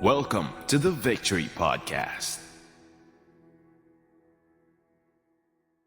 Welcome to the Victory Podcast.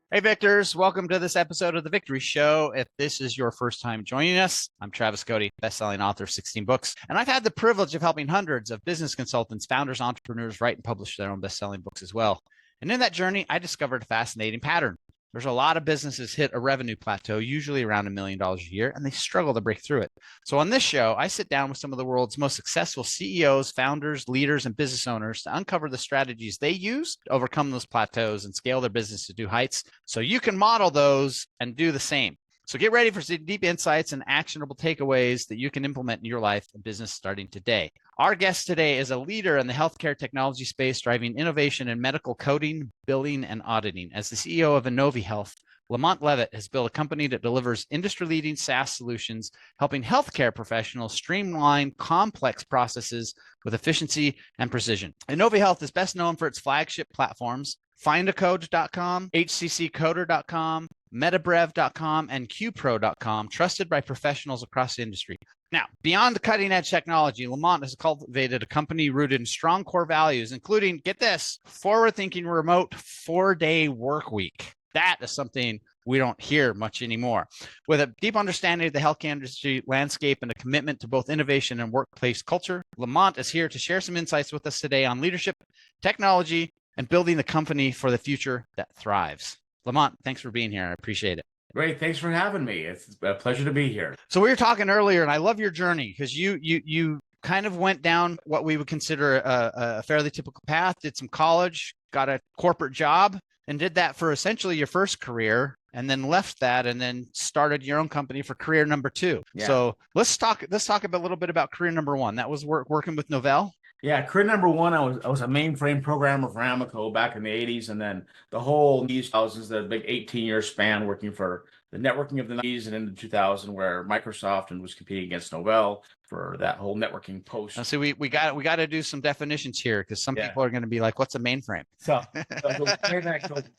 Hey, Victors. Welcome to this episode of The Victory Show. If this is your first time joining us, I'm Travis Cody, best-selling author of 16 books, and I've had the privilege of helping hundreds of business consultants, founders, entrepreneurs write and publish their own best-selling books as well. And in that journey, I discovered a fascinating pattern. There's a lot of businesses hit a revenue plateau, usually around $1 million a year, and they struggle to break through it. So on this show, I sit down with some of the world's most successful CEOs, founders, leaders, and business owners to uncover the strategies they use to overcome those plateaus and scale their business to new heights so you can model those and do the same. So get ready for some deep insights and actionable takeaways that you can implement in your life and business starting today. Our guest today is a leader in the healthcare technology space, driving innovation in medical coding, billing, and auditing. As the CEO of InnoviHealth, Lamont Leavitt has built a company that delivers industry-leading SaaS solutions, helping healthcare professionals streamline complex processes with efficiency and precision. InnoviHealth is best known for its flagship platforms, findacode.com, hcccoder.com, metabrev.com, and qpro.com, trusted by professionals across the industry. Now, beyond the cutting-edge technology, Lamont has cultivated a company rooted in strong core values, including, get this, forward-thinking remote 4-day work week. That is something we don't hear much anymore. With a deep understanding of the healthcare industry landscape and a commitment to both innovation and workplace culture, Lamont is here to share some insights with us today on leadership, technology, and building the company for the future that thrives. Lamont, thanks for being here. I appreciate it. Great. Thanks for having me. It's a pleasure to be here. So we were talking earlier, and I love your journey because you kind of went down what we would consider a fairly typical path, did some college, got a corporate job, and did that for essentially your first career, and then left that and then started your own company for career number 2. Yeah. So let's talk a little bit about career number 1. That was working with Novell. Yeah, career number 1, I was a mainframe programmer for Amico back in the 80s, and then the whole 2000s, the big 18-year span working for the networking of the 90s and into 2000, where Microsoft and was competing against Novell for that whole networking post. So we got to do some definitions here because some people are going to be like, "What's a mainframe?" So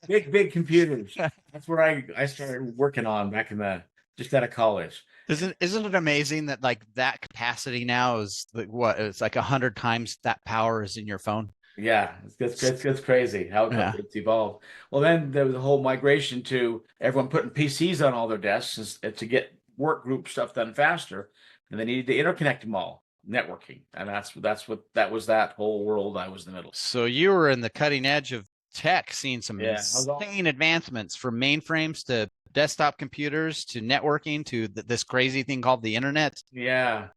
big computers. That's where I started working on back in just out of college. Isn't it amazing that like that capacity now is like what? It's like 100 times that power is in your phone. Yeah, it's crazy how it's evolved. Well, then there was the whole migration to everyone putting PCs on all their desks to get work group stuff done faster, and they needed to interconnect them all, networking, and that was that whole world I was in the middle. So you were in the cutting edge of tech, seeing some insane advancements from mainframes to desktop computers to networking to this crazy thing called the internet. Yeah.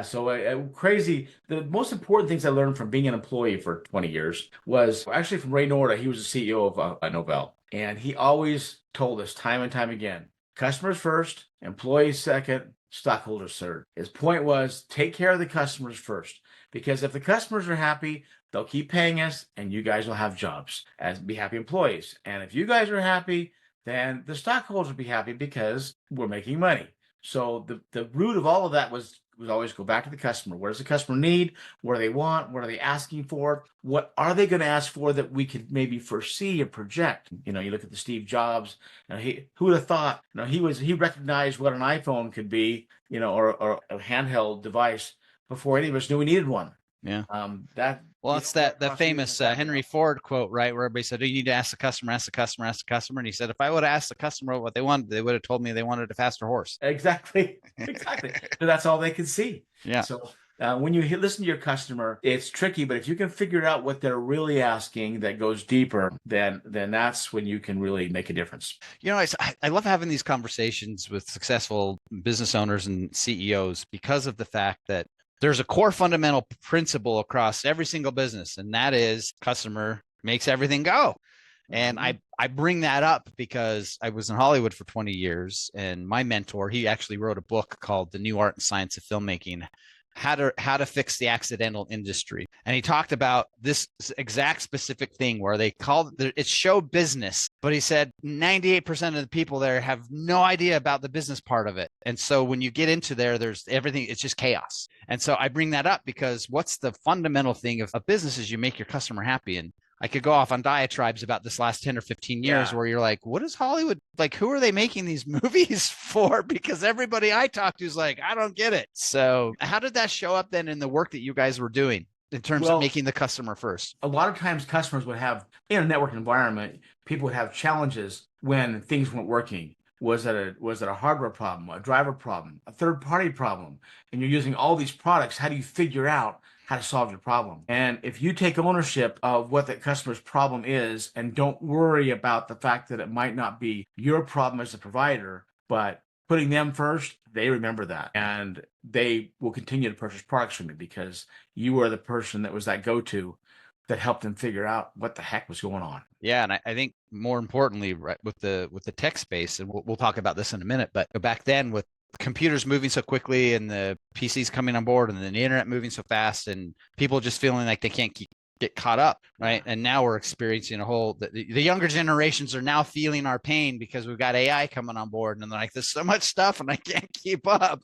So crazy. The most important things I learned from being an employee for 20 years was actually from Ray Norda. He was the CEO of Novell, and he always told us time and time again, customers first, employees second, stockholders third. His point was take care of the customers first, because if the customers are happy, they'll keep paying us and you guys will have jobs and be happy employees. And if you guys are happy, then the stockholders will be happy because we're making money. So the root of all of that was always go back to the customer. What does the customer need? What do they want? What are they asking for? What are they going to ask for that we could maybe foresee and project? You look at the Steve Jobs, who would have thought, he recognized what an iPhone could be, or a handheld device before any of us knew we needed one. Yeah. It's that famous Henry Ford quote, right? Where everybody said, "Oh, you need to ask the customer, ask the customer, ask the customer." And he said, if I would have asked the customer what they wanted, they would have told me they wanted a faster horse. Exactly. So that's all they could see. Yeah. So when you listen to your customer, it's tricky, but if you can figure out what they're really asking that goes deeper, then that's when you can really make a difference. I love having these conversations with successful business owners and CEOs because of the fact that there's a core fundamental principle across every single business, and that is customer makes everything go. And I bring that up because I was in Hollywood for 20 years, and my mentor, he actually wrote a book called The New Art and Science of Filmmaking, how to fix the accidental industry. And he talked about this exact specific thing where they called it's show business, but he said 98% of the people there have no idea about the business part of it. And so when you get into there's everything, it's just chaos. And so I bring that up because what's the fundamental thing of a business is you make your customer happy. And I could go off on diatribes about this last 10 or 15 years where you're like, what is Hollywood? Like, who are they making these movies for? Because everybody I talk to is like, I don't get it. So how did that show up then in the work that you guys were doing? in terms of making the customer first? A lot of times customers would have, in a network environment, people would have challenges when things weren't working. Was it a hardware problem, a driver problem, a third party problem? And you're using all these products. How do you figure out how to solve your problem? And if you take ownership of what the customer's problem is and don't worry about the fact that it might not be your problem as a provider, but putting them first, they remember that. And they will continue to purchase products from you because you are the person that was that go-to that helped them figure out what the heck was going on. Yeah, and I think more importantly, right, with the tech space, and we'll talk about this in a minute, but back then with computers moving so quickly and the PCs coming on board and then the internet moving so fast and people just feeling like they can't get caught up, right? And now we're experiencing the younger generations are now feeling our pain because we've got AI coming on board and they're like, there's so much stuff and I can't keep up.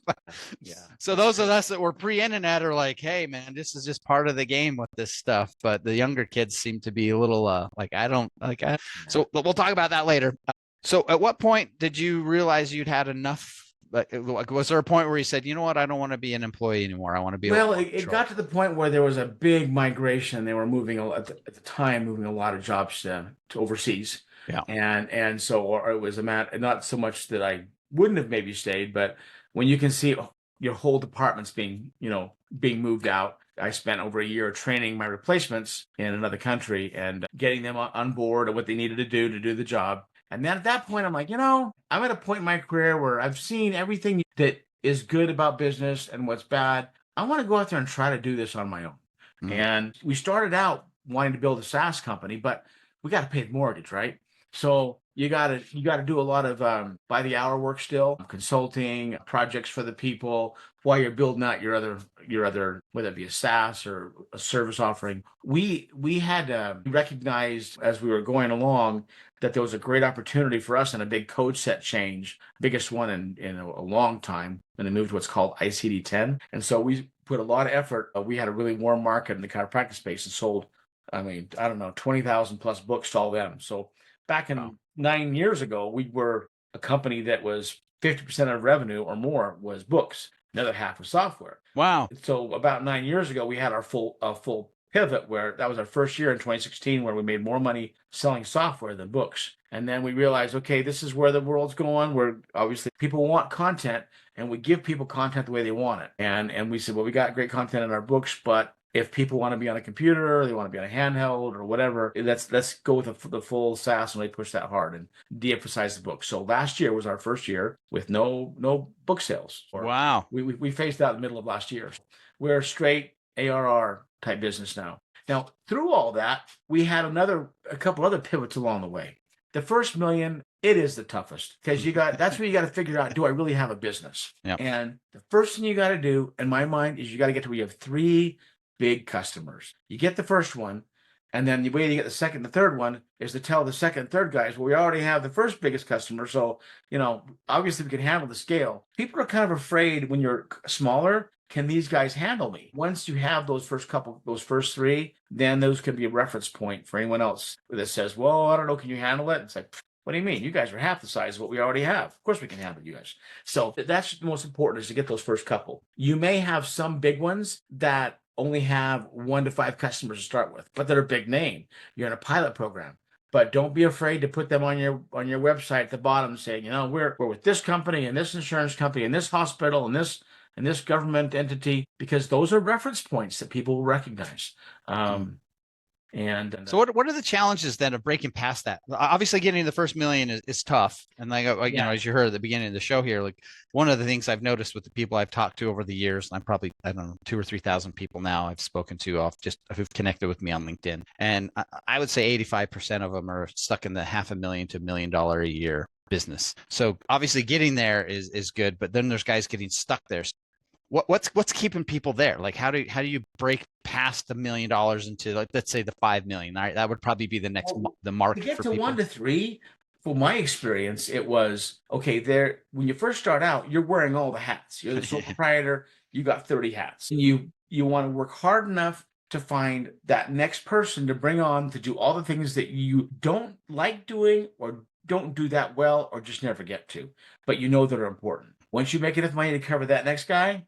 Yeah. So those of us that were pre-internet are like, hey man, this is just part of the game with this stuff. But the younger kids seem to be a little so we'll talk about that later. So at what point did you realize you'd had enough? Like, was there a point where you said, you know what, I don't want to be an employee anymore. I want to be. Well, it got to the point where there was a big migration. They were moving at the time, moving a lot of jobs to overseas. Yeah. And so, or it was not so much that I wouldn't have maybe stayed, but when you can see your whole departments being moved out. I spent over a year training my replacements in another country and getting them on board and what they needed to do the job. And then at that point, I'm like, I'm at a point in my career where I've seen everything that is good about business and what's bad. I want to go out there and try to do this on my own. Mm-hmm. And we started out wanting to build a SaaS company, but we got to pay the mortgage, right? So you got to do a lot of by the hour work still, consulting, projects for the people while you're building out your other whether it be a SaaS or a service offering. We had recognized as we were going along that there was a great opportunity for us in a big code set change, biggest one in a long time, and it moved to what's called ICD-10. And so we put a lot of effort. We had a really warm market in the chiropractic space and sold, 20,000 plus books to all them. So back in 9 years ago, we were a company that was 50% of revenue or more was books. Another half was software. Wow. So about 9 years ago, we had our full pivot where that was our first year in 2016 where we made more money selling software than books. And then we realized, okay, this is where the world's going, where obviously people want content and we give people content the way they want it. And we said, well, we got great content in our books, but if people want to be on a computer, or they want to be on a handheld or whatever, let's go with the full SaaS and really push that hard and de-emphasize the book. So last year was our first year with no book sales. Wow. We phased out in the middle of last year. We're straight ARR type business now. Now, through all that, we had a couple other pivots along the way. The first $1 million, it is the toughest because that's where you got to figure out, do I really have a business? Yep. And the first thing you got to do, in my mind, is you got to get to where you have 3 big customers. You get the first one, and then the way you get the second, the third one is to tell the second and third guys, well, we already have the first biggest customer. So, obviously we can handle the scale. People are kind of afraid when you're smaller, can these guys handle me? Once you have those first 3, then those can be a reference point for anyone else that says, well, I don't know, can you handle it? It's like, what do you mean? You guys are half the size of what we already have. Of course we can handle you guys. So that's the most important, is to get those first couple. You may have some big ones that only have 1 to 5 customers to start with, but they're a big name. You're in a pilot program, but don't be afraid to put them on your website at the bottom saying, we're with this company and this insurance company and this hospital and this government entity, because those are reference points that people will recognize. So what are the challenges then of breaking past that? Obviously getting the first $1 million is tough. And as you heard at the beginning of the show here, like one of the things I've noticed with the people I've talked to over the years, and I'm probably, 2,000 or 3,000 people now I've spoken to who've connected with me on LinkedIn. And I would say 85% of them are stuck in the $500,000 to $1 million a year business. So obviously getting there is good, but then there's guys getting stuck there. What's keeping people there? Like how do you break past the $1 million into, like, let's say the 5 million? All right, that would probably be the next the mark to get for to people. 1 to 3. From my experience, it was okay. There, when you first start out, you're wearing all the hats. You're the sole proprietor. You got 30 hats. You want to work hard enough to find that next person to bring on to do all the things that you don't like doing or don't do that well or just never get to, but that are important. Once you make enough money to cover that next guy,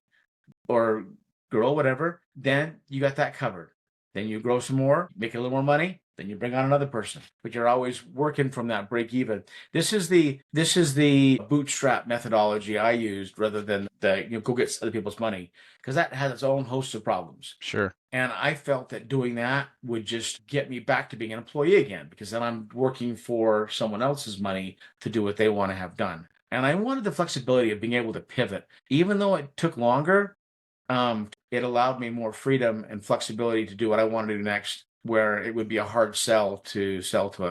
or grow, whatever, then you got that covered. Then you grow some more, make a little more money, then you bring on another person, but you're always working from that break even. This is the bootstrap methodology I used rather than the go get other people's money, because that has its own host of problems. Sure. And I felt that doing that would just get me back to being an employee again, because then I'm working for someone else's money to do what they want to have done. And I wanted the flexibility of being able to pivot, even though it took longer. It allowed me more freedom and flexibility to do what I want to do next, where it would be a hard sell to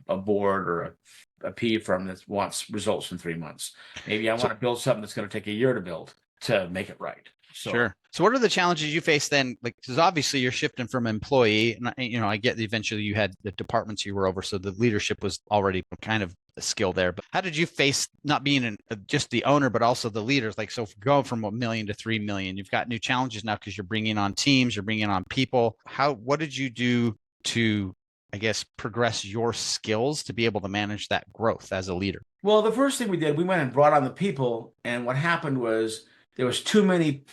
a board or a PE firm that wants results in 3 months. Maybe I want to build something that's going to take a year to build to make it right. So, sure. So what are the challenges you face then? Like, because obviously you're shifting from employee, and I get that eventually you had the departments you were over, so the leadership was already kind of a skill there. But how did you face not being just the owner, but also the leaders? Like, so going from 1 million to 3 million, you've got new challenges now because you're bringing on teams, you're bringing on people. What did you do to, I guess, progress your skills to be able to manage that growth as a leader? Well, the first thing we did, we went and brought on the people, and what happened was there was too many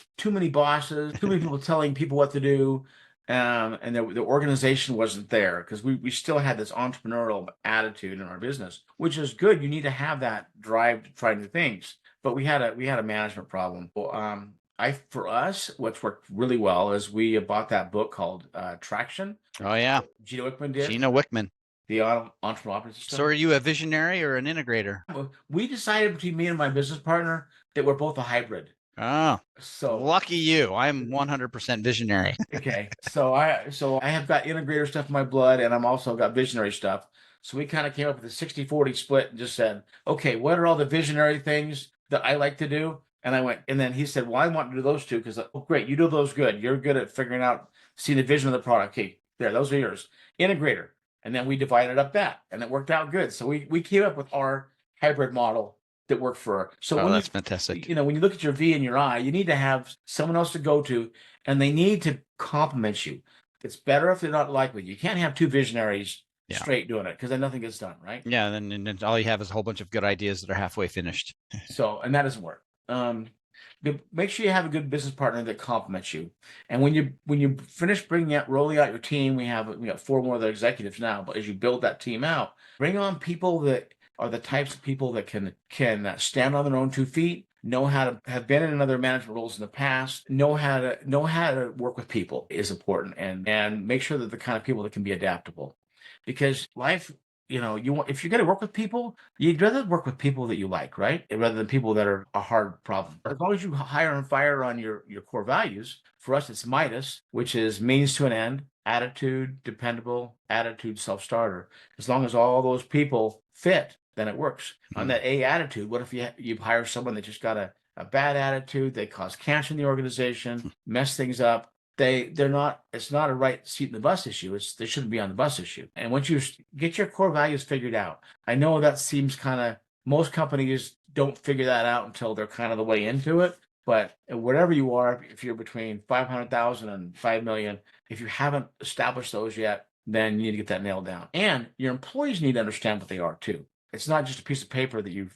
bosses, too many people telling people what to do, and the organization wasn't there, because we still had this entrepreneurial attitude in our business, which is good. You need to have that drive to try new things, but we had a management problem. Well, for us, what's worked really well is we bought that book called Traction. Oh yeah, Gino Wickman did. Gino Wickman. The entrepreneurial operating system. So are you a visionary or an integrator? We decided between me and my business partner that we're both a hybrid. Oh, so lucky you. I'm 100% visionary. Okay. So I have got integrator stuff in my blood, and I'm also got visionary stuff. So we kind of came up with a 60-40 split and just said, okay, what are all the visionary things that I like to do? And then he said, well, I want to do those two, because, oh, great, you do those good. You're good at figuring out, seeing the vision of the product. Okay, there, those are yours. Integrator. And then we divided up that, and it worked out good. So we came up with our hybrid model that worked for her. So that's fantastic. When you look at your V and your I, you need to have someone else to go to, and they need to complement you. It's better if they're not likely. You can't have two visionaries straight doing it, because then nothing gets done, right? Yeah, and then all you have is a whole bunch of good ideas that are halfway finished. And that doesn't work. Make sure you have a good business partner that complements you. And when you finish rolling out your team, we got 4 more other executives now. But as you build that team out, bring on people that are the types of people that can stand on their own 2 feet, know how to have been in other management roles in the past, know how to work with people is important, and make sure that the kind of people that can be adaptable, because life. If you're going to work with people, you'd rather work with people that you like, right? Rather than people that are a hard problem. As long as you hire and fire on your core values, for us, it's Midas, which is means to an end, attitude, dependable, attitude, self-starter. As long as all those people fit, then it works. Mm-hmm. On that A attitude, what if you hire someone that just got a bad attitude, they cause cancer in the organization, mess things up? It's not a right seat in the bus issue. They shouldn't be on the bus issue. And once you get your core values figured out, I know that seems most companies don't figure that out until they're kind of the way into it. But whatever you are, if you're between 500,000 and 5 million, if you haven't established those yet, then you need to get that nailed down. And your employees need to understand what they are too. It's not just a piece of paper that you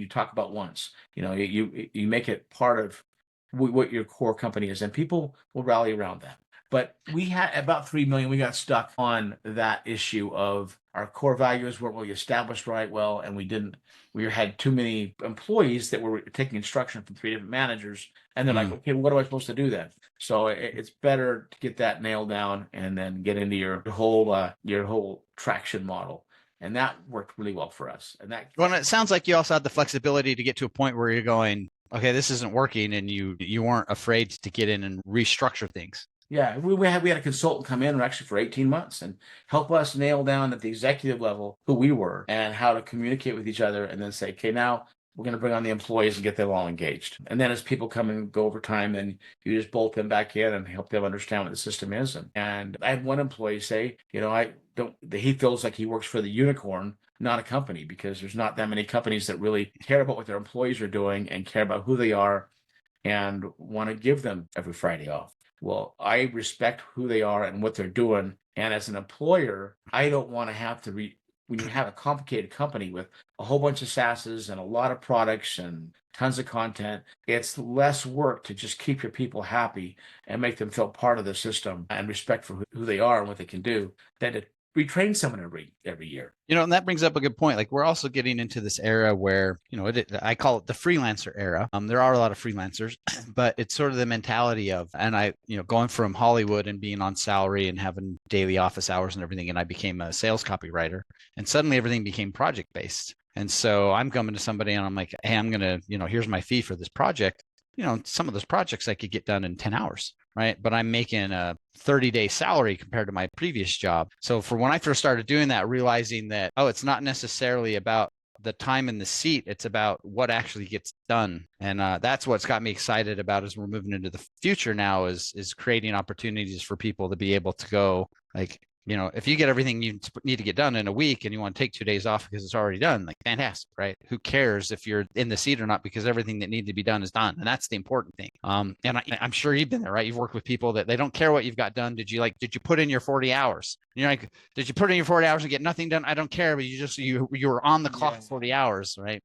talk about once. You make it part of what your core company is, and people will rally around that. But we had about 3 million. We got stuck on that issue of our core values weren't really established well, and we had too many employees that were taking instruction from 3 different managers, and they're like, okay, what am I supposed to do then? So it's better to get that nailed down and then get into your whole traction model. And that worked really well for us. Well, it sounds like you also had the flexibility to get to a point where you're going, okay, this isn't working, and you weren't afraid to get in and restructure things. Yeah, we had a consultant come in actually for 18 months and help us nail down at the executive level who we were and how to communicate with each other, and then say, okay, now we're going to bring on the employees and get them all engaged. And then as people come and go over time, then you just bolt them back in and help them understand what the system is. And I had one employee say, he feels like he works for the unicorn, not a company, because there's not that many companies that really care about what their employees are doing and care about who they are and want to give them every Friday off. Well, I respect who they are and what they're doing. And as an employer, I don't want to have to when you have a complicated company with a whole bunch of SaaSes and a lot of products and tons of content, it's less work to just keep your people happy and make them feel part of the system and respect for who they are and what they can do than to retrain someone every year. And that brings up a good point. Like we're also getting into this era where, I call it the freelancer era. There are a lot of freelancers, but it's sort of the mentality of, and going from Hollywood and being on salary and having daily office hours and everything. And I became a sales copywriter and suddenly everything became project based. And so I'm coming to somebody and I'm like, hey, I'm going to, here's my fee for this project. Some of those projects I could get done in 10 hours. Right. But I'm making a 30-day salary compared to my previous job. So for when I first started doing that, realizing that, it's not necessarily about the time in the seat, it's about what actually gets done. And that's what's got me excited about as we're moving into the future now is creating opportunities for people to be able to go like, if you get everything you need to get done in a week and you want to take 2 days off because it's already done, like fantastic, right? Who cares if you're in the seat or not, because everything that needs to be done is done. And that's the important thing. And I'm sure you've been there, right? You've worked with people that they don't care what you've got done. Did you put in your 40 hours? And you're like, did you put in your 40 hours and get nothing done? I don't care, but you were on the clock 40 hours, right?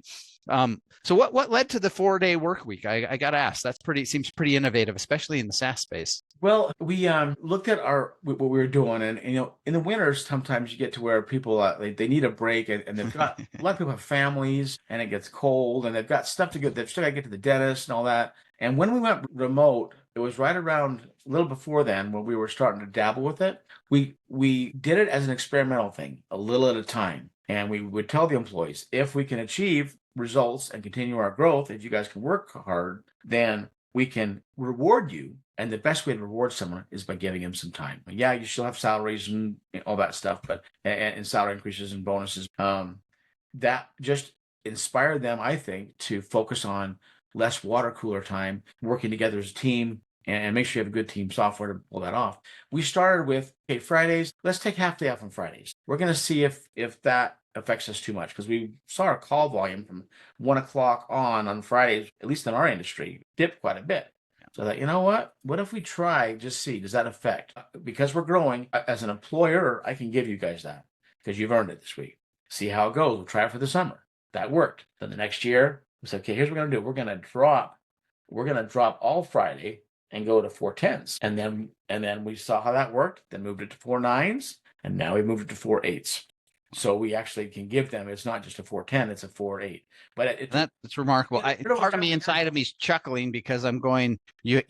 So what led to the 4-day work week? I got to ask. Seems pretty innovative, especially in the SaaS space. Well, we looked at what we were doing, and in the winters, sometimes you get to where people they need a break, and they've got a lot of people have families, and it gets cold, and they've got stuff to go. They've still got to get to the dentist and all that. And when we went remote, it was right around a little before then when we were starting to dabble with it. We did it as an experimental thing, a little at a time, and we would tell the employees, if we can achieve results and continue our growth, if you guys can work hard, then we can reward you. And the best way to reward someone is by giving them some time. Yeah, you still have salaries and all that stuff, but and salary increases and bonuses. That just inspired them, I think, to focus on less water cooler time, working together as a team, and make sure you have a good team software to pull that off. We started with, okay, Fridays, let's take half day off on Fridays. We're going to see if that affects us too much, because we saw our call volume from 1 o'clock on Fridays, at least in our industry, dip quite a bit. So that, what if we try, just see, does that affect? Because we're growing as an employer, I can give you guys that because you've earned it this week. See how it goes. We'll try it for the summer. That worked. Then the next year, we said, okay, here's what we're going to do. We're going to drop all Friday and go to 4/10s. And then we saw how that worked, then moved it to 4/9s, and now we moved it to 4/8s. So we actually can give them, it's not just a 4/10, it's a 4/8. But that's remarkable. Part of me inside of me is chuckling because I'm going, you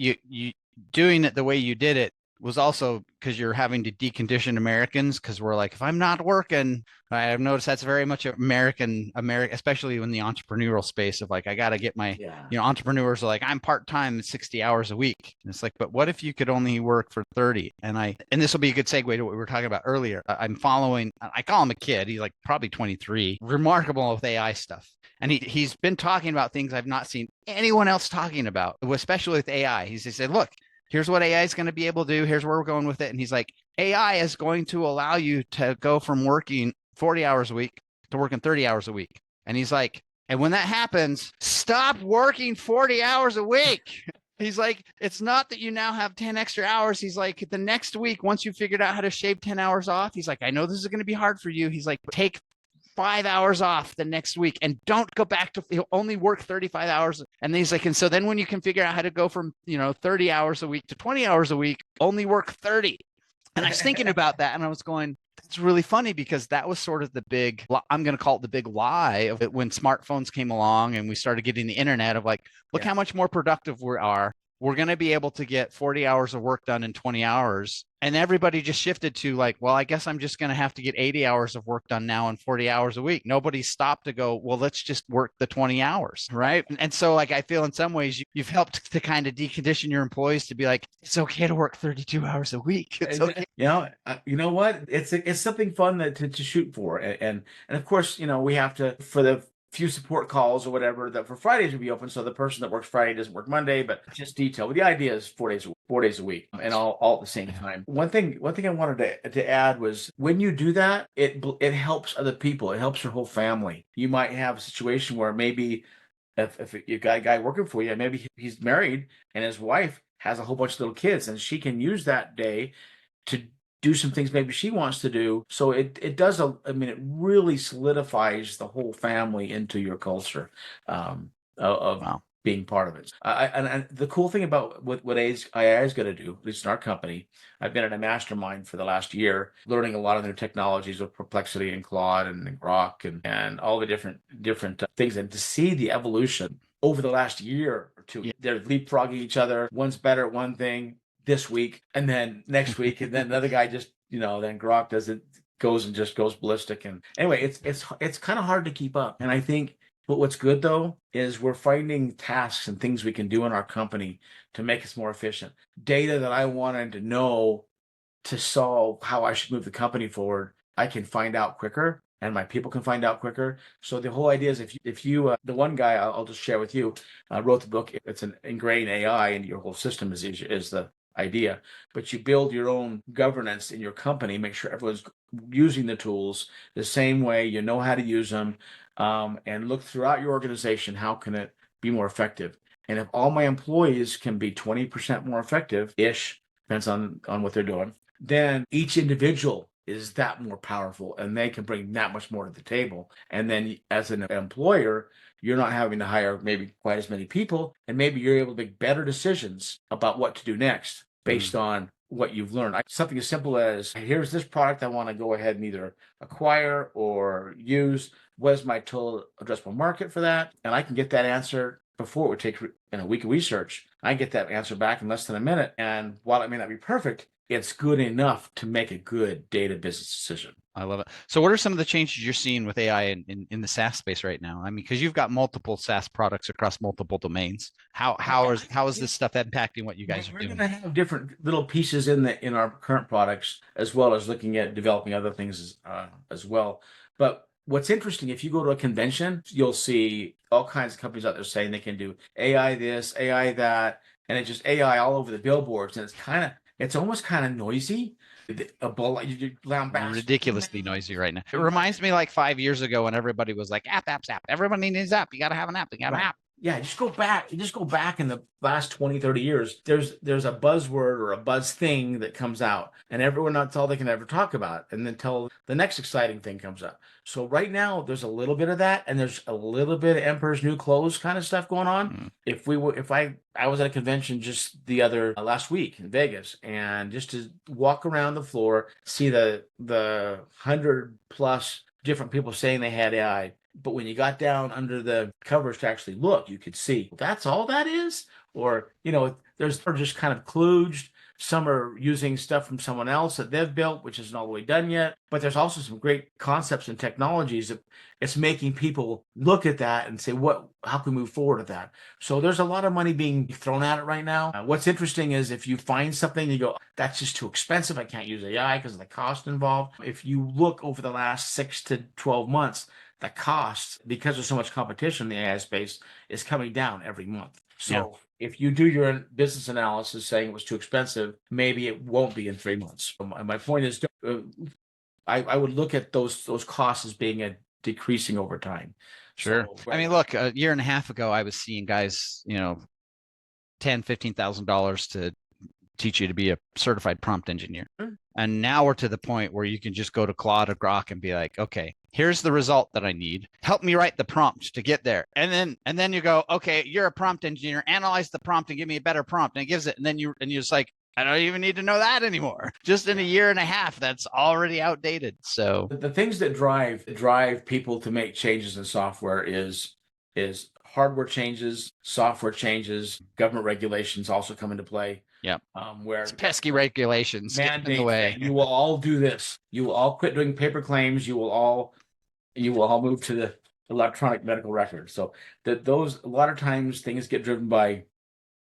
doing it the way you did it was also because you're having to decondition Americans, because we're like, if I'm not working, I have noticed that's very much American, especially in the entrepreneurial space of like, I got to get my, entrepreneurs are like, I'm part-time 60 hours a week. And it's like, but what if you could only work for 30? And this will be a good segue to what we were talking about earlier. I'm following, I call him a kid. He's like probably 23, remarkable with AI stuff. And he's been talking about things I've not seen anyone else talking about, especially with AI. He said, look, here's what AI is going to be able to do. Here's where we're going with it. And he's like, AI is going to allow you to go from working 40 hours a week to working 30 hours a week. And he's like, and when that happens, stop working 40 hours a week. He's like, it's not that you now have 10 extra hours. He's like, the next week, once you figured out how to shave 10 hours off, he's like, I know this is going to be hard for you. He's like, take 5 hours off the next week and don't go back to, you'll only work 35 hours. And he's like, and so then when you can figure out how to go from, 30 hours a week to 20 hours a week, only work 30. And I was thinking about that and I was going, that's really funny, because that was sort of the big, I'm going to call it the big lie of it when smartphones came along and we started getting the internet of like, look how much more productive we are. We're going to be able to get 40 hours of work done in 20 hours. And everybody just shifted to like, well, I guess I'm just going to have to get 80 hours of work done now in 40 hours a week. Nobody stopped to go, well, let's just work the 20 hours. Right. And so like, I feel in some ways you've helped to kind of decondition your employees to be like, it's okay to work 32 hours a week. It's okay. You know what? It's something fun to shoot for. And of course, we have to, for the few support calls or whatever, that for Fridays would be open, so the person that works Friday doesn't work Monday, but just detail. But the idea is 4 days a week, and all at the same time. One thing I wanted to add was, when you do that, it helps other people. It helps your whole family. You might have a situation where maybe if you've got a guy working for you, maybe he's married and his wife has a whole bunch of little kids, and she can use that day to do some things maybe she wants to do. So it does, it really solidifies the whole family into your culture of Wow. being part of it. And the cool thing about what AI is going to do, at least in our company, I've been in a mastermind for the last year, learning a lot of new technologies with Perplexity and Claude and Grok and all the different things, and to see the evolution over the last year or two. Yeah. They're leapfrogging each other. One's better at one thing this week, and then next week, and then another guy just, then Grok does it, goes ballistic. And anyway, it's kind of hard to keep up. And I think, but what's good though is we're finding tasks and things we can do in our company to make us more efficient. Data that I wanted to know to solve how I should move the company forward, I can find out quicker, and my people can find out quicker. So the whole idea is if you the one guy I'll just share with you wrote the book. It's an ingrained AI into your whole system is the idea, but you build your own governance in your company, make sure everyone's using the tools the same way, you know how to use them, and look throughout your organization, how can it be more effective? And if all my employees can be 20% more effective-ish, depends on what they're doing, then each individual is that more powerful, and they can bring that much more to the table. And then as an employer, you're not having to hire maybe quite as many people, and maybe you're able to make better decisions about what to do next based on what you've learned. Something as simple as, here's this product I want to go ahead and either acquire or use. What is my total addressable market for that? And I can get that answer before it would take a week of research. I get that answer back in less than a minute. And while it may not be perfect, it's good enough to make a good data business decision. I love it. So what are some of the changes you're seeing with AI in the SaaS space right now? I mean, because you've got multiple SaaS products across multiple domains. How is this stuff impacting what you guys are We're doing? going to have different little pieces in our current products, as well as looking at developing other things as well. But what's interesting, if you go to a convention, you'll see all kinds of companies out there saying they can do AI this, AI that, and it's just AI all over the billboards, and it's almost kind of noisy. Ridiculously noisy right now. It reminds me like 5 years ago when everybody was like, app. Everybody needs app. You got to have an app. You got an app. Yeah, just go back in the last 20, 30 years. There's a buzzword or a buzz thing that comes out, and that's all they can ever talk about, and then until the next exciting thing comes up. So right now there's a little bit of that, and there's a little bit of Emperor's New Clothes kind of stuff going on. I was at a convention just the other last week in Vegas, and just to walk around the floor, see the 100+ different people saying they had AI. But when you got down under the covers to actually look, you could see that's all that is. Or, there's just kind of kludged. Some are using stuff from someone else that they've built, which isn't all the way done yet. But there's also some great concepts and technologies that it's making people look at that and say, how can we move forward with that? So there's a lot of money being thrown at it right now. What's interesting is if you find something, you go, that's just too expensive. I can't use AI because of the cost involved. If you look over the last 6 to 12 months, the cost, because there's so much competition in the AI space, is coming down every month. So if you do your business analysis saying it was too expensive, maybe it won't be in 3 months. My point is, I would look at those costs as being decreasing over time. Sure. So, I mean, look, a year and a half ago, I was seeing guys, $10,000-$15,000 to teach you to be a certified prompt engineer. And now we're to the point where you can just go to Claude or Grok and be like, okay, here's the result that I need. Help me write the prompt to get there. And then you go, okay, you're a prompt engineer, analyze the prompt and give me a better prompt. And it gives it. And then you're just like, I don't even need to know that anymore. Just in a year and a half, that's already outdated. So the things that drive people to make changes in software is hardware changes, software changes, government regulations also come into play. Yeah. Where it's pesky regulations get in the way. You will all do this. You will all quit doing paper claims. You will all move to the electronic medical record. So those, a lot of times things get driven by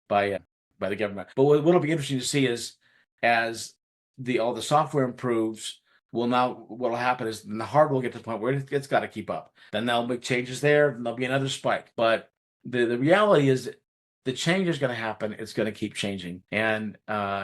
the government. But what'll be interesting to see is as all the software improves, what'll happen is the hardware will get to the point where it's got to keep up. Then they'll make changes there, and there'll be another spike. But the reality is the change is going to happen. It's going to keep changing, and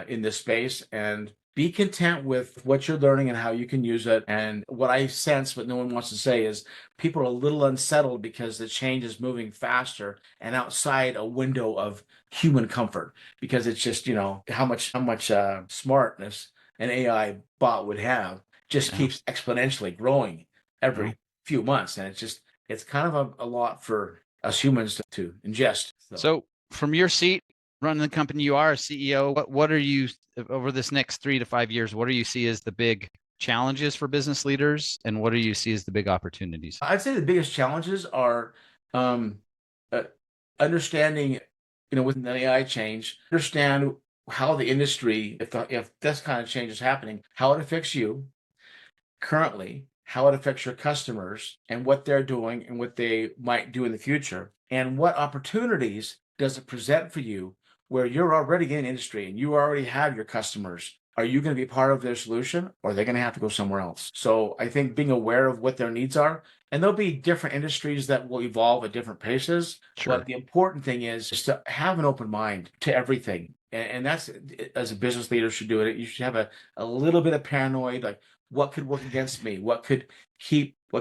in this space, and be content with what you're learning and how you can use it. And what I sense, what no one wants to say, is people are a little unsettled because the change is moving faster and outside a window of human comfort, because it's just, how much smartness an AI bot would have just keeps exponentially growing every few months. And it's kind of a lot for us humans to ingest. So from your seat, running the company, you are a CEO. What are you, over this next 3 to 5 years, what do you see as the big challenges for business leaders, and what do you see as the big opportunities? I'd say the biggest challenges are understanding, with the AI change, understand how the industry, if this kind of change is happening, how it affects you currently, how it affects your customers, and what they're doing and what they might do in the future, and what opportunities does it present for you where you're already in industry and you already have your customers. Are you going to be part of their solution, or are they going to have to go somewhere else? So I think being aware of what their needs are, and there'll be different industries that will evolve at different paces. Sure. But the important thing is to have an open mind to everything. And that's, as a business leader should do it. You should have a little bit of paranoid, like, what could work against me? What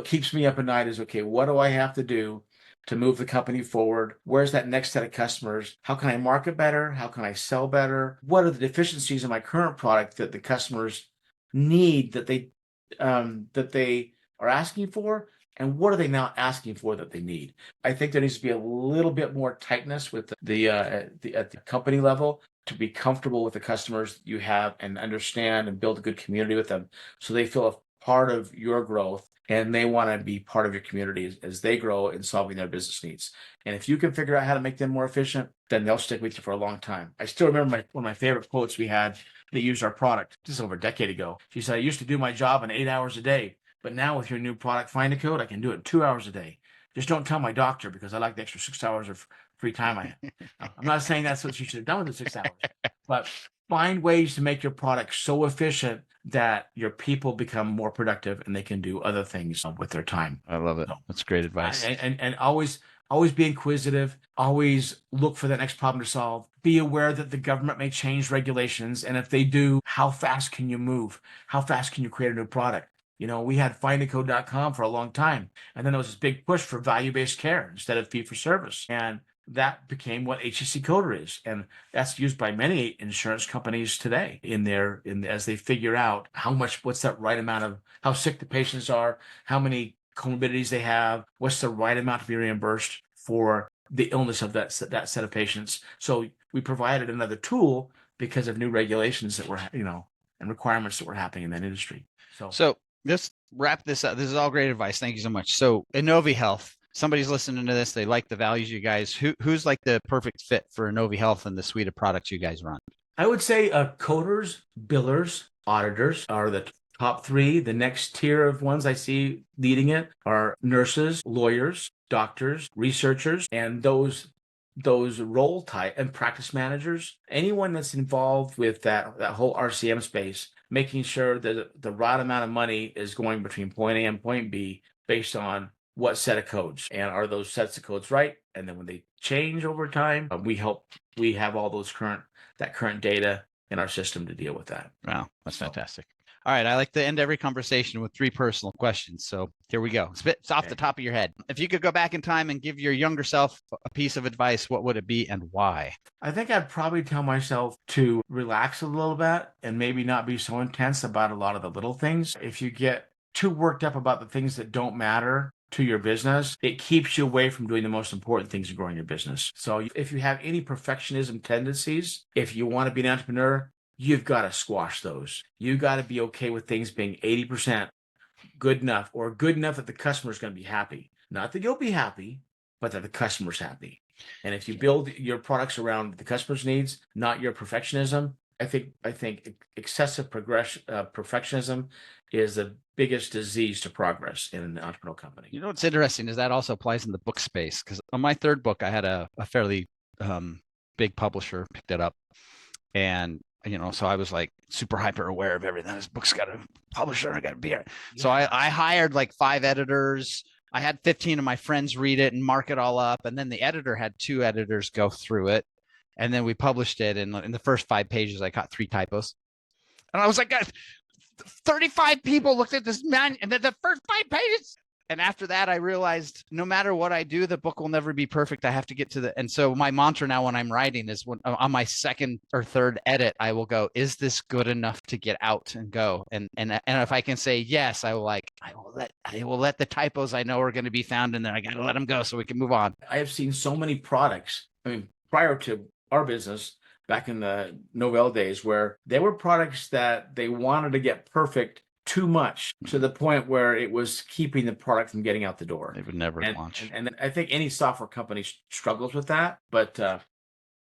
keeps me up at night is, okay, what do I have to do to move the company forward? Where's that next set of customers? How can I market better? How can I sell better? What are the deficiencies in my current product that the customers need, that they are asking for? And what are they not asking for that they need? I think there needs to be a little bit more tightness with at the company level to be comfortable with the customers you have and understand and build a good community with them, so they feel a part of your growth and they want to be part of your community as they grow in solving their business needs. And if you can figure out how to make them more efficient, then they'll stick with you for a long time. I still remember one of my favorite quotes we had that used our product just over a decade ago. She said, "I used to do my job in 8 hours a day, but now with your new product, Find a Code, I can do it in 2 hours a day. Just don't tell my doctor, because I like the extra 6 hours of free time I have." I'm not saying that's what you should have done with the 6 hours, but find ways to make your product so efficient that your people become more productive and they can do other things with their time. I love it. That's great advice. And always be inquisitive, always look for the next problem to solve. Be aware that the government may change regulations. And if they do, how fast can you move? How fast can you create a new product? We had findacode.com for a long time. And then there was this big push for value-based care instead of fee-for-service. And that became what HCC Coder is. And that's used by many insurance companies today as they figure out what's that right amount of how sick the patients are, how many comorbidities they have, what's the right amount to be reimbursed for the illness of that set of patients. So we provided another tool because of new regulations that were, and requirements that were happening in that industry. So let's wrap this up. This is all great advice. Thank you so much. So InnoviHealth, somebody's listening to this, they like the values you guys. Who's like the perfect fit for InnoviHealth and the suite of products you guys run? I would say coders, billers, auditors are the top three. The next tier of ones I see leading it are nurses, lawyers, doctors, researchers, and those role type, and practice managers. Anyone that's involved with that whole RCM space, making sure that the right amount of money is going between point A and point B based on what set of codes, and are those sets of codes right? And then when they change over time, we have all those current data in our system to deal with that. Wow, that's fantastic. All right, I like to end every conversation with 3 personal questions. So here we go. It's off the top of your head. If you could go back in time and give your younger self a piece of advice, what would it be and why? I think I'd probably tell myself to relax a little bit and maybe not be so intense about a lot of the little things. If you get too worked up about the things that don't matter to your business, it keeps you away from doing the most important things in growing your business. So if you have any perfectionism tendencies, if you want to be an entrepreneur, you've got to squash those. You got to be okay with things being 80% good enough, or good enough that the customer's going to be happy. Not that you'll be happy, but that the customer's happy. And if you build your products around the customer's needs, not your perfectionism, I think excessive perfectionism is the biggest disease to progress in an entrepreneurial company. You know what's interesting is that also applies in the book space, because on my 3rd book, I had a fairly big publisher picked it up, and so I was like super hyper aware of everything. This book's got a publisher, I got to be here. Yeah. So I hired like 5 editors. I had 15 of my friends read it and mark it all up, and then the editor had 2 editors go through it. And then we published it, and in the first 5 pages, I caught 3 typos. And I was like, guys, 35 people looked at this man, and then the first 5 pages, And after that, I realized no matter what I do, the book will never be perfect. I have to get to and so my mantra now when I'm writing is when on my second or third edit, I will go, is this good enough to get out and go? And if I can say yes, I will let the typos I know are going to be found in there. I got to let them go so we can move on. I have seen so many products. I mean, prior to our business, back in the Novell days, where there were products that they wanted to get perfect too much to the point where it was keeping the product from getting out the door. They would never launch. And I think any software company struggles with that. But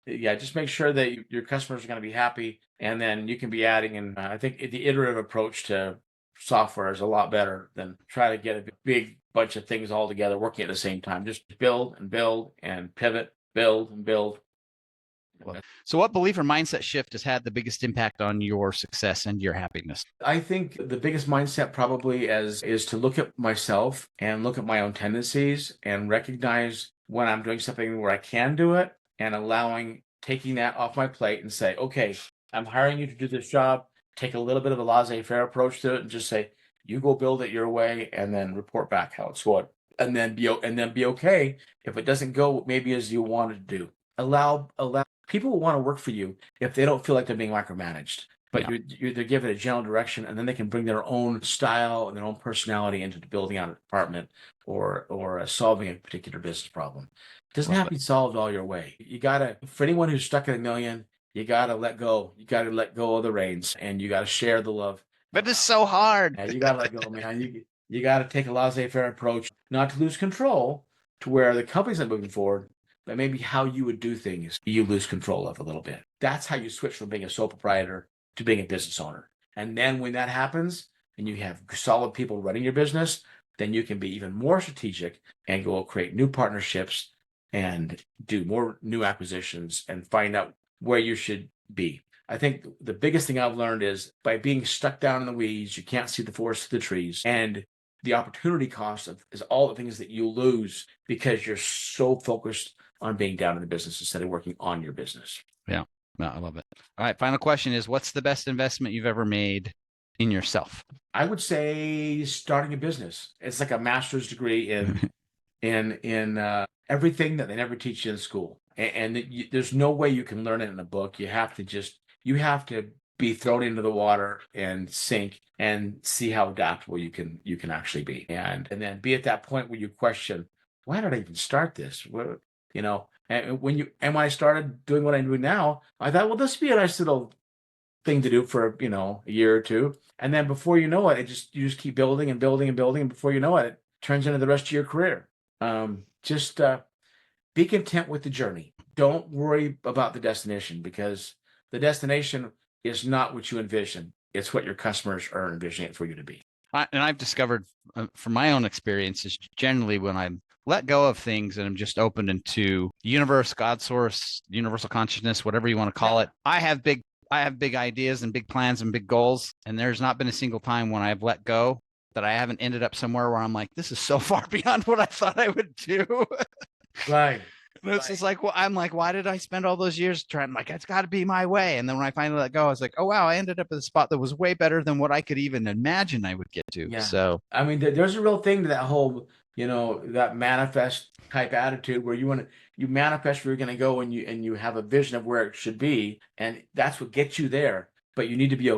yeah, just make sure that your customers are going to be happy, and then you can be adding. And I think the iterative approach to software is a lot better than try to get a big bunch of things all together working at the same time. Just build and build and pivot, build and build. So what belief or mindset shift has had the biggest impact on your success and your happiness? I think the biggest mindset probably is to look at myself and look at my own tendencies and recognize when I'm doing something where I can do it, and taking that off my plate and say, okay, I'm hiring you to do this job. Take a little bit of a laissez-faire approach to it and just say, you go build it your way, and then report back how it's going. And then be okay if it doesn't go maybe as you wanted to do. Allow people will want to work for you if they don't feel like they're being micromanaged, but they're given a general direction, and then they can bring their own style and their own personality into building out a department or solving a particular business problem. It doesn't have to be solved all your way. You gotta, for anyone who's stuck at $1 million, you gotta let go. You gotta let go of the reins, and you gotta share the love. But it's so hard. Yeah, you gotta let go, man. You gotta take a laissez-faire approach, not to lose control to where the company's not moving forward, but maybe how you would do things, you lose control of a little bit. That's how you switch from being a sole proprietor to being a business owner. And then when that happens and you have solid people running your business, then you can be even more strategic and go create new partnerships and do more new acquisitions and find out where you should be. I think the biggest thing I've learned is by being stuck down in the weeds, you can't see the forest for the trees. And the opportunity cost is all the things that you lose because you're so focused on being down in the business instead of working on your business. Yeah, no, I love it. All right, final question is, what's the best investment you've ever made in yourself? I would say starting a business. It's like a master's degree in everything that they never teach you in school. And there's no way you can learn it in a book. You have to be thrown into the water and sink and see how adaptable you can actually be. And then be at that point where you question, why did I even start this? And when I started doing what I'm doing now, I thought, well, this would be a nice little thing to do for, a year or two. And then before you know it, you just keep building and building and building. And before you know it turns into the rest of your career. Just be content with the journey. Don't worry about the destination, because the destination is not what you envision. It's what your customers are envisioning it for you to be. And I've discovered from my own experiences, generally when I let go of things and I'm just open into the universe, God source, universal consciousness, whatever you want to call it. I have big ideas and big plans and big goals. And there's not been a single time when I've let go that I haven't ended up somewhere where I'm like, this is so far beyond what I thought I would do. Right. And it's just like, well, I'm like, why did I spend all those years trying? Like, it's got to be my way. And then when I finally let go, I was like, oh, wow, I ended up at a spot that was way better than what I could even imagine I would get to. Yeah. So, I mean, there's a real thing to that whole, that manifest type attitude where you manifest where you're going to go, and you have a vision of where it should be. And that's what gets you there. But you need to be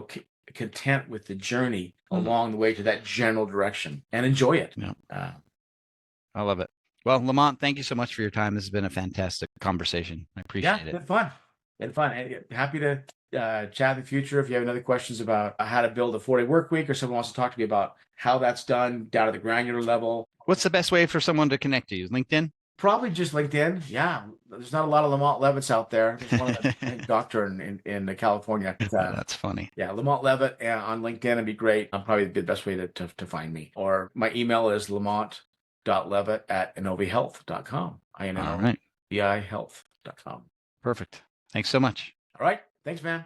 content with the journey along the way to that general direction and enjoy it. Yeah. I love it. Well, Lamont, thank you so much for your time. This has been a fantastic conversation. I appreciate it. It's been fun. Happy to chat in the future. If you have any other questions about how to build a 4-day work week, or someone wants to talk to me about how that's done down to the granular level. What's the best way for someone to connect to you? LinkedIn? Probably just LinkedIn. Yeah. There's not a lot of Lamont Leavitts out there. There's one doctor in California. That's funny. Yeah. Lamont Leavitt on LinkedIn would be great. Probably the best way to find me. Or my email is lamont.leavitt@InnoviHealth.com. All right. InnoviHealth.com. Perfect. Thanks so much. All right. Thanks, man.